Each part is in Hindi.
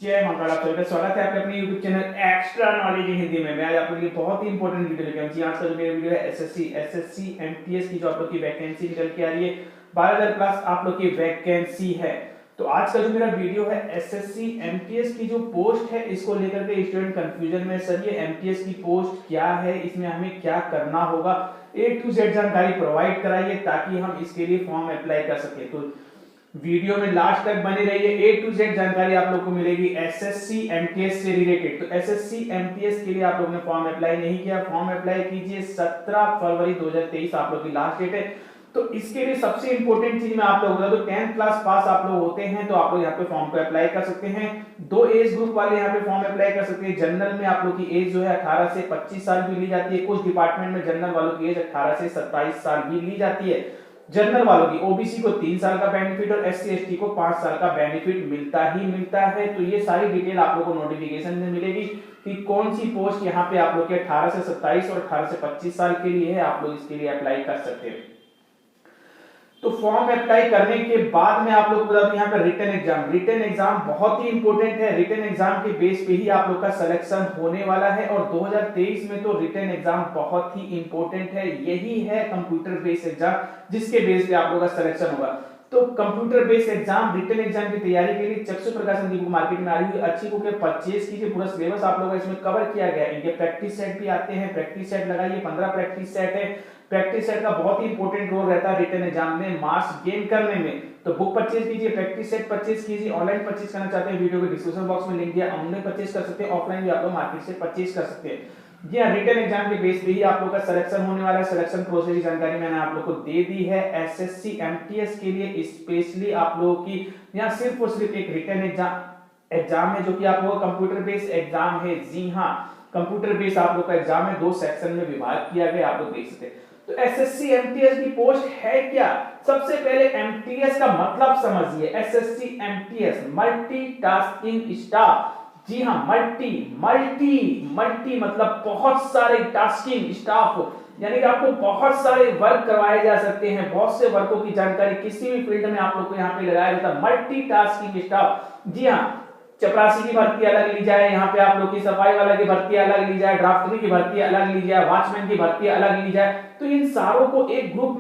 जय मंगल। आप सभी का स्वागत है आपके अपने YouTube channel extra knowledge in Hindi में। मैं आज आप लोगों के लिए बहुत ही इंपॉर्टेंट वीडियो लेके आया हूं। आज का जो मेरा वीडियो है एसएससी एमटीएस की जो आप लोग की वैकेंसी निकल के आ रही है 12,000 प्लस आप लोग की वैकेंसी है। तो आज का जो मेरा वीडियो है एसएससी एमटीएस की जो पोस्ट है इसको लेकर के स्टूडेंट कंफ्यूजन में, सर ये एमटीएस की पोस्ट क्या है, इसमें हमें क्या करना होगा, A to Z जानकारी प्रोवाइड कराइए ताकि हम इसके लिए फॉर्म अप्लाई कर सके। तो वीडियो में लास्ट तक बने रहिए। A to Z जानकारी आप लोग को मिलेगी एसएससी एमटीएस से रिलेटेड। तो एसएससी एमटीएस के लिए आप लोगों ने फॉर्म अप्लाई नहीं किया, फॉर्म अप्लाई कीजिए। 17 फरवरी 2023 आप लोग की लास्ट डेट है। तो इसके लिए सबसे इंपॉर्टेंट चीज मैं आप लोगों को बता दूं, 10th क्लास पास आप लोग होते हैं तो आप लोग यहाँ पे फॉर्म को अप्लाई कर सकते हैं। दो एज ग्रुप वाले यहाँ पे फॉर्म अप्लाई कर सकते हैं। जनरल में आप लोग की एज जो है 18 से 25 साल भी ली जाती है। कुछ डिपार्टमेंट में जनरल वालों की एज 18 से 27 साल भी ली जाती है। जनरल वालों की ओबीसी को 3 साल का बेनिफिट और एससी एसटी को 5 साल का बेनिफिट मिलता ही मिलता है। तो ये सारी डिटेल आप लोगों को नोटिफिकेशन में मिलेगी कि कौन सी पोस्ट यहाँ पे आप लोग के 18 से 27 और 18 से 25 साल के लिए है। आप लोग इसके लिए अप्लाई कर सकते हैं। तो फॉर्म अप्लाई करने के बाद में आप लोग को बता दूं यहाँ पे रिटन एग्जाम बहुत ही इंपॉर्टेंट है। रिटन एग्जाम के बेस पे ही आप लोग का सिलेक्शन होने वाला है और 2023 में तो रिटन एग्जाम बहुत ही इंपॉर्टेंट है। यही है कंप्यूटर बेस्ड एग्जाम जिसके बेस पे आप लोग का सिलेक्शन होगा। तो computer based exam written exam की तैयारी के लिए चक्षु प्रकाशन की बुक मार्केट में आई हुई अच्छी बुक है, परचेज कीजिए। पूरा सिलेबस आप लोगों का इसमें कवर किया गया है। इनके प्रैक्टिस सेट भी आते हैं, प्रैक्टिस सेट लगाइए। 15 प्रैक्टिस सेट है। प्रैक्टिस सेट का बहुत ही इंपॉर्टेंट रोल रहता है रिटन एग्जाम में मार्क्स गेन करने में। तो बुक परचेज कीजिए, प्रैक्टिस सेट परचेज कीजिए। ऑनलाइन परचेज करना चाहते हैं वीडियो के डिस्क्रिप्शन बॉक्स में लिंक दिया, ऑनलाइन परचेज कर सकते हैं, ऑफलाइन भी आप लोग मार्केट से परचेज कर सकते हैं। जी हाँ, रिटन एग्जाम के बेस पे ही आप लोग का सिलेक्शन होने वाला है। सिलेक्शन प्रोसेस की जानकारी मैंने आप लोग को दे दी है। एसएससी एमटीएस के लिए स्पेशली आप लोगों की यहाँ सिर्फ और सिर्फ एक रिटन एग्जाम है जो कि आप लोगों का कंप्यूटर बेस्ड एग्जाम है। जी हाँ, कंप्यूटर बेस्ड आप लोग का एग्जाम है। 2 सेक्शन में विभाग किया गया, आप लोग देख सकते हैं। तो एसएससी एमटीएस की पोस्ट है क्या? सबसे पहले एमटीएस का मतलब समझिए। SSC MTS multitasking staff. जी हाँ, मल्टी मल्टी मल्टी मतलब बहुत सारे टास्किंग स्टाफ, यानी कि आपको बहुत सारे वर्क करवाए जा सकते हैं। बहुत से वर्कों की जानकारी किसी भी फील्ड में आप लोग को यहाँ पे लगाया जाता है। Multitasking staff. जी हाँ, चपरासी की भर्ती अलग ली जाए, यहाँ पे आप लोग की सफाई वाला की भर्ती अलग ली जाए, ड्राफ्टरी की भर्ती अलग ली जाए, वॉचमैन की भर्ती अलग ली जाए। तो इन सारों को एक ग्रुप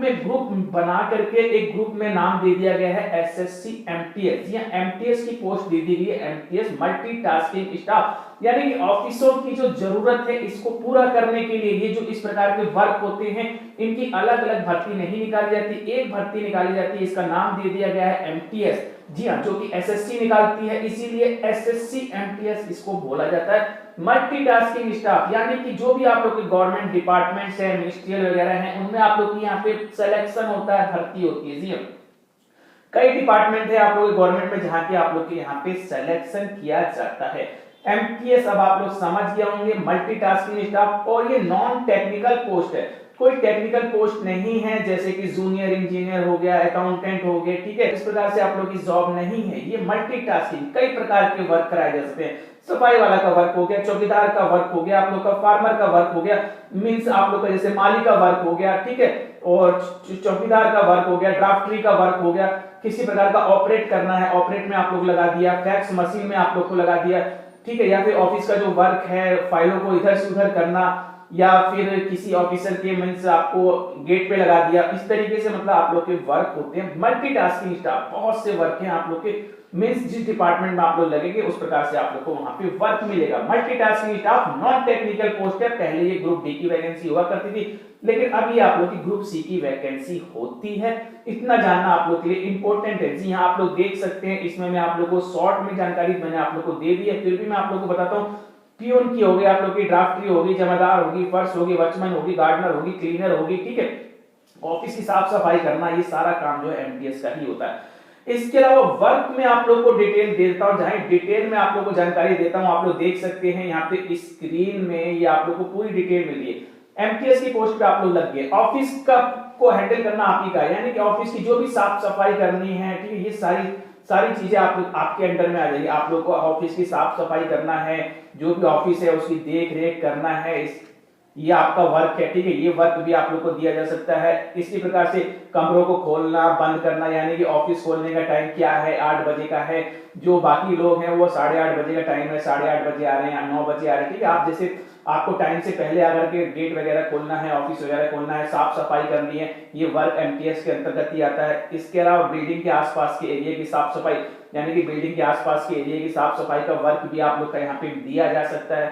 बना करके एक ग्रुप में नाम दे दिया गया है एसएससी एमटीएस। या एमटीएस की पोस्ट दे दी गई है एमटीएस मल्टीटास्किंग स्टाफ, यानी कि ऑफिसों की जो जरूरत है इसको पूरा करने के लिए ये जो इस प्रकार के वर्क होते हैं इनकी अलग अलग भर्ती नहीं निकाली जाती, एक भर्ती निकाली जाती है। इसका नाम दे दिया गया है एमटीएस। जी हाँ, जो कि एसएससी निकालती है, इसीलिए एसएससी एमटीएस इसको बोला जाता है मल्टीटास्किंग स्टाफ। यानी कि जो भी आप लोग के गवर्नमेंट डिपार्टमेंट्स है, मिनिस्ट्रियल वगैरह हैं, उनमें आप लोग की यहाँ पे सिलेक्शन होता है, भर्ती होती है। जी हाँ, कई डिपार्टमेंट है आप लोग के गवर्नमेंट में जहां के आप लोग के यहाँ पे सिलेक्शन किया जाता है। एमटीएस अब आप लोग समझ गए होंगे, मल्टीटास्किंग स्टाफ। और ये नॉन टेक्निकल पोस्ट है, कोई टेक्निकल पोस्ट नहीं है, जैसे कि जूनियर इंजीनियर हो गया, अकाउंटेंट हो गए, ठीक है। इस प्रकार से आप लोग की जॉब नहीं है। ये मल्टीटास्किंग कई प्रकार के वर्क कराए जा सकते हैं। सफाई वाला का वर्क हो गया, चौकीदार का वर्क हो गया, आप लोग का फार्मर का वर्क हो गया, मींस आप लोग का जैसे माली का वर्क हो गया, ठीक है, और चौकीदार का वर्क हो गया, ड्राफ्टरी का वर्क हो गया। किसी प्रकार का ऑपरेट करना है, ऑपरेट में आप लोग लगा दिया, फैक्स मशीन में आप लोग को लगा दिया, ठीक है। या फिर ऑफिस का जो वर्क है, फाइलों को इधर से उधर करना, या फिर किसी ऑफिसर के मींस आपको गेट पे लगा दिया, इस तरीके से मतलब आप लोग के वर्क होते हैं। मल्टीटास्किंग स्टाफ, बहुत से वर्क हैं आप लोग के, मींस जिस डिपार्टमेंट में आप लोग लगेंगे उस प्रकार से आप लोग को वहां पे वर्क मिलेगा। Multitasking staff non technical post है। पहले ये ग्रुप डी की वैकेंसी हुआ करती थी, लेकिन अभी आप लोग की ग्रुप सी की वैकेंसी होती है। इतना जानना आप लोग के लिए इंपॉर्टेंट है। जी हाँ, आप लोग देख सकते हैं, इसमें मैं आप लोग को शॉर्ट में जानकारी मैंने आप लोग को दे दी है, फिर भी मैं आप लोग को बताता हूँ। पियोन की होगी, आप लोग की ड्राफ्टरी होगी, जमादार होगी, फर्श होगी, वॉचमैन होगी, गार्डनर होगी, क्लीनर होगी, ठीक है। ऑफिस की साफ सफाई करना, ये सारा काम जो है एमटीएस का ही होता है। इसके अलावा वर्क में आप लोग को डिटेल देता हूं, जहां डिटेल में आप लोग को जानकारी देता हूं। आप लोग देख सकते हैं यहाँ पे स्क्रीन में, ये आप लोग को पूरी डिटेल मिली है। एमटीएस की पोस्ट पे आप लोग लग गए, ऑफिस का को हैंडल करना आप ही का, यानी कि ऑफिस की जो भी साफ सफाई करनी है, ठीक है, ये सारी सारी चीजें आपके अंडर में आ जाएगी। आप लोग को ऑफिस की साफ सफाई करना है, जो भी ऑफिस है उसकी देख रेख करना है, ये आपका वर्क है, ठीक है, ये वर्क भी आप लोग को दिया जा सकता है। इसी प्रकार से कमरों को खोलना बंद करना, यानी कि ऑफिस खोलने का टाइम क्या है, 8 बजे का है, जो बाकी लोग हैं वो 8:30 बजे का टाइम है, 8:30 बजे आ रहे हैं या 9 बजे आ रहे हैं, ठीक है। आप जैसे आपको टाइम से पहले आकर के गेट वगैरह खोलना है, ऑफिस वगैरह खोलना है, साफ सफाई करनी है, ये वर्क एमटीएस के अंतर्गत ही आता है। इसके अलावा बिल्डिंग के आसपास के एरिया की साफ सफाई, यानी कि बिल्डिंग के आसपास के एरिया की साफ सफाई का वर्क भी आप लोग का यहाँ पे दिया जा सकता है,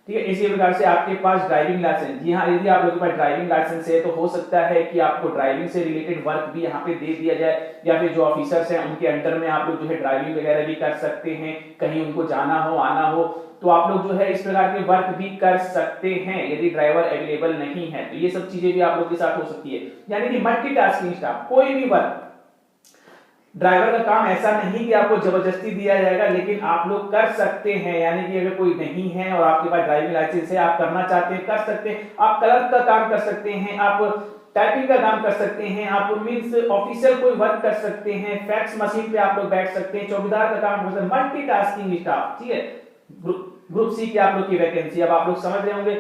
ठीक है। इसी प्रकार से आपके पास ड्राइविंग लाइसेंस, जी हाँ, यदि आप लोगों के पास ड्राइविंग लाइसेंस है तो हो सकता है कि आपको ड्राइविंग से रिलेटेड वर्क भी यहाँ पे दे दिया जाए, या फिर जो ऑफिसर्स हैं उनके अंडर में आप लोग जो है ड्राइविंग वगैरह भी कर सकते हैं, कहीं उनको जाना हो आना हो तो आप लोग जो है इस प्रकार के वर्क भी कर सकते हैं यदि ड्राइवर अवेलेबल नहीं है, तो ये सब चीजें भी आप लोग के साथ हो सकती है। यानी कि मल्टीटास्किंग स्टाफ, कोई भी वर्क, ड्राइवर का काम ऐसा नहीं कि आपको जबरदस्ती दिया जाएगा, लेकिन आप लोग कर सकते हैं। यानी कि अगर कोई नहीं है और आपके पास ड्राइविंग लाइसेंस है, आप करना चाहते हैं कर सकते हैं। आप क्लर्क का काम कर सकते हैं, आप टाइपिंग का काम कर सकते हैं, आप मींस ऑफिशियल कोई वर्क कर सकते हैं, फैक्स मशीन पे आप लोग बैठ सकते हैं, चौकीदार का काम कर सकते हैं, मल्टीटास्किंग स्टाफ, ठीक है। ग्रुप सी की आप लोग की वैकेंसी, अब आप लोग समझ रहे होंगे,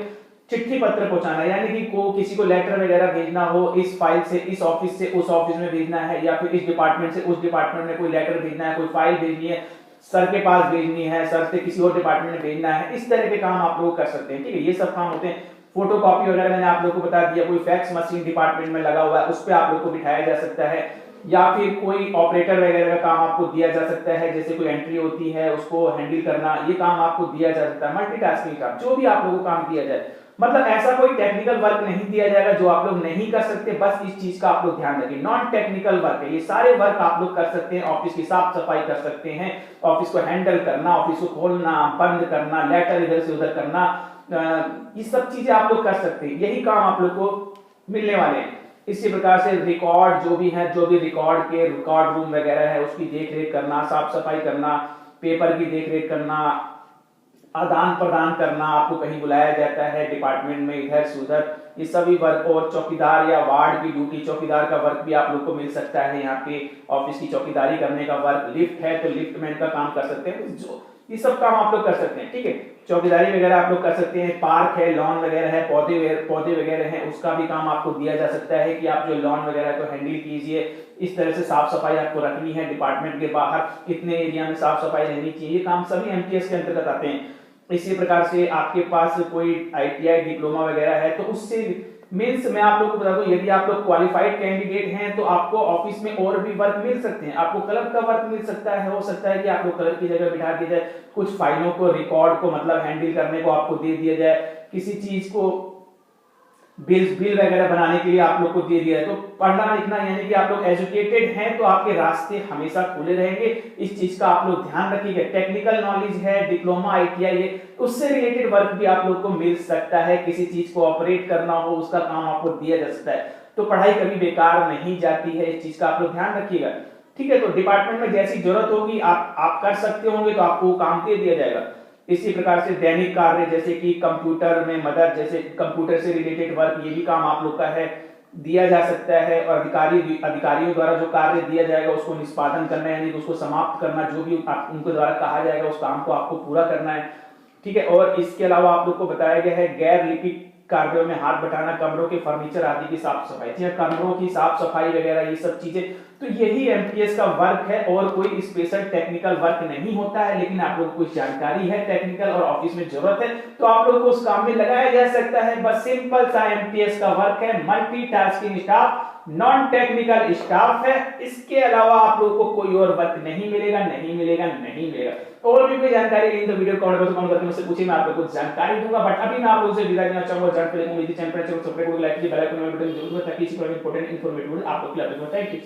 चिट्ठी पत्र पहुंचाना, यानी कि किसी को लेटर वगैरह भेजना हो, इस फाइल से इस ऑफिस से उस ऑफिस में भेजना है, या फिर इस डिपार्टमेंट से उस डिपार्टमेंट में कोई लेटर भेजना है, कोई फाइल भेजनी है, सर के पास भेजनी है, सर से किसी और डिपार्टमेंट में भेजना है, इस तरह के काम आप लोग कर सकते हैं, ठीक है। ये सब काम होते हैं। फोटो कॉपी वगैरह मैंने आप लोग को बता दिया, कोई फैक्स मशीन डिपार्टमेंट में लगा हुआ है उस पर आप लोग को बिठाया जा सकता है, या फिर कोई ऑपरेटर वगैरह का काम आपको दिया जा सकता है, जैसे कोई एंट्री होती है उसको हैंडल करना, ये काम आपको दिया जा सकता है। मल्टीटास्किंग काम, जो भी आप लोगों को काम दिया जाए, मतलब ऐसा कोई टेक्निकल वर्क नहीं दिया जाएगा जो आप लोग नहीं कर सकते, बस इस चीज का आप लोग ध्यान रखिए। नॉन टेक्निकल वर्क है, ये सारे वर्क आप लोग कर सकते हैं। ऑफिस की साफ सफाई कर सकते हैं, ऑफिस को हैंडल करना, ऑफिस को खोलना बंद करना, लेटर इधर से उधर करना, ये सब चीजें आप लोग कर सकते हैं। यही काम आप लोग को मिलने वाले हैं। इसी प्रकार से रिकॉर्ड जो भी है, जो भी रिकॉर्ड रूम वगैरह है उसकी देख रेख करना, साफ सफाई करना, पेपर की देख रेख करना, आदान प्रदान करना, आपको कहीं बुलाया जाता है डिपार्टमेंट में इधर से उधर, ये सभी वर्क, और चौकीदार या वार्ड की ड्यूटी, चौकीदार का वर्क भी आप लोग को मिल सकता है। यहाँ पे ऑफिस की चौकीदारी करने का वर्क, लिफ्ट है तो लिफ्टमैन का काम कर सकते हैं, जो ये सब काम आप लोग कर सकते हैं, ठीक है। चौकीदारी वगैरह आप लोग कर सकते हैं। पार्क है, लॉन वगैरह है, पौधे वगैरह हैं, उसका भी काम आपको दिया जा सकता है कि आप जो लॉन वगैरह को हैंडल कीजिए, इस तरह से साफ सफाई आपको रखनी है, डिपार्टमेंट के बाहर इतने एरिया में साफ सफाई रहनी चाहिए, ये काम सभी एमटीएस के अंतर्गत आते हैं। इसी प्रकार से आपके पास कोई आईटीआई डिप्लोमा वगैरह है तो उससे मींस मैं आप लोगों को बता दूं, यदि आप लोग क्वालिफाइड कैंडिडेट हैं तो आपको ऑफिस में और भी वर्क मिल सकते हैं। आपको क्लर्क का वर्क मिल सकता है, हो सकता है कि आप लोग क्लर्क की जगह बिठा दिया जाए, कुछ फाइलों को, रिकॉर्ड को मतलब हैंडल करने को आपको दे दिया जाए, किसी चीज को बिल वगैरह बनाने के लिए आप लोग को दे दिया है। तो पढ़ना लिखना, यानी कि आप लोग एजुकेटेड हैं तो आपके रास्ते हमेशा खुले रहेंगे, इस चीज का आप लोग ध्यान रखिएगा। टेक्निकल नॉलेज है, डिप्लोमा आईटीआई है, उससे रिलेटेड वर्क भी आप लोग को मिल सकता है। किसी चीज को ऑपरेट करना हो उसका काम आपको दिया जा सकता है। तो पढ़ाई कभी बेकार नहीं जाती है, इस चीज का आप लोग ध्यान रखिएगा, ठीक है। तो डिपार्टमेंट में जैसी जरूरत होगी आप कर सकते होंगे तो आपको काम दे दिया जाएगा। इसी प्रकार से दैनिक कार्य जैसे कि कंप्यूटर में मदद, जैसे कंप्यूटर से रिलेटेड वर्क, ये भी काम आप लोग का है, दिया जा सकता है। और अधिकारियों द्वारा जो कार्य दिया जाएगा उसको निष्पादन करना, यानी उसको समाप्त करना, जो भी उनके द्वारा कहा जाएगा उस काम को आपको पूरा करना है, ठीक है। और इसके अलावा आप लोग को बताया गया है गैर लिपिक कार्यों में हाथ बटाना, कमरों के फर्नीचर आदि की साफ सफाई, कमरों की साफ सफाई वगैरह, ये सब चीजें, तो यही एमटीएस का वर्क है और कोई स्पेशल टेक्निकल वर्क नहीं होता है। लेकिन आप लोग को कुछ जानकारी है टेक्निकल और ऑफिस में जरूरत है तो आप लोग को उस काम में लगाया जा सकता है। बस सिंपल सा एमटीएस का वर्क है, multitasking staff, non technical staff है। इसके अलावा आप लोग को कोई और वर्क नहीं मिलेगा, नहीं मिलेगा, नहीं मिलेगा। और भी कोई जानकारी लेनी तो वीडियो कमेंट बॉक्स में कमेंट करके मुझसे पूछिए, मैं आपको कुछ जानकारी दूंगा। बट अभी मैं आप लोगों से विदा लेना चाहूंगा। जानते रहेंगे मेरे चैनल पर सब्सक्राइब करो, लाइक कीजिए, बेल आइकन में बटन जरूर दबाइए ताकि इसी तरह इंपॉर्टेंट इन्फॉर्मेटिव आप लोग के लिए थैंक यू।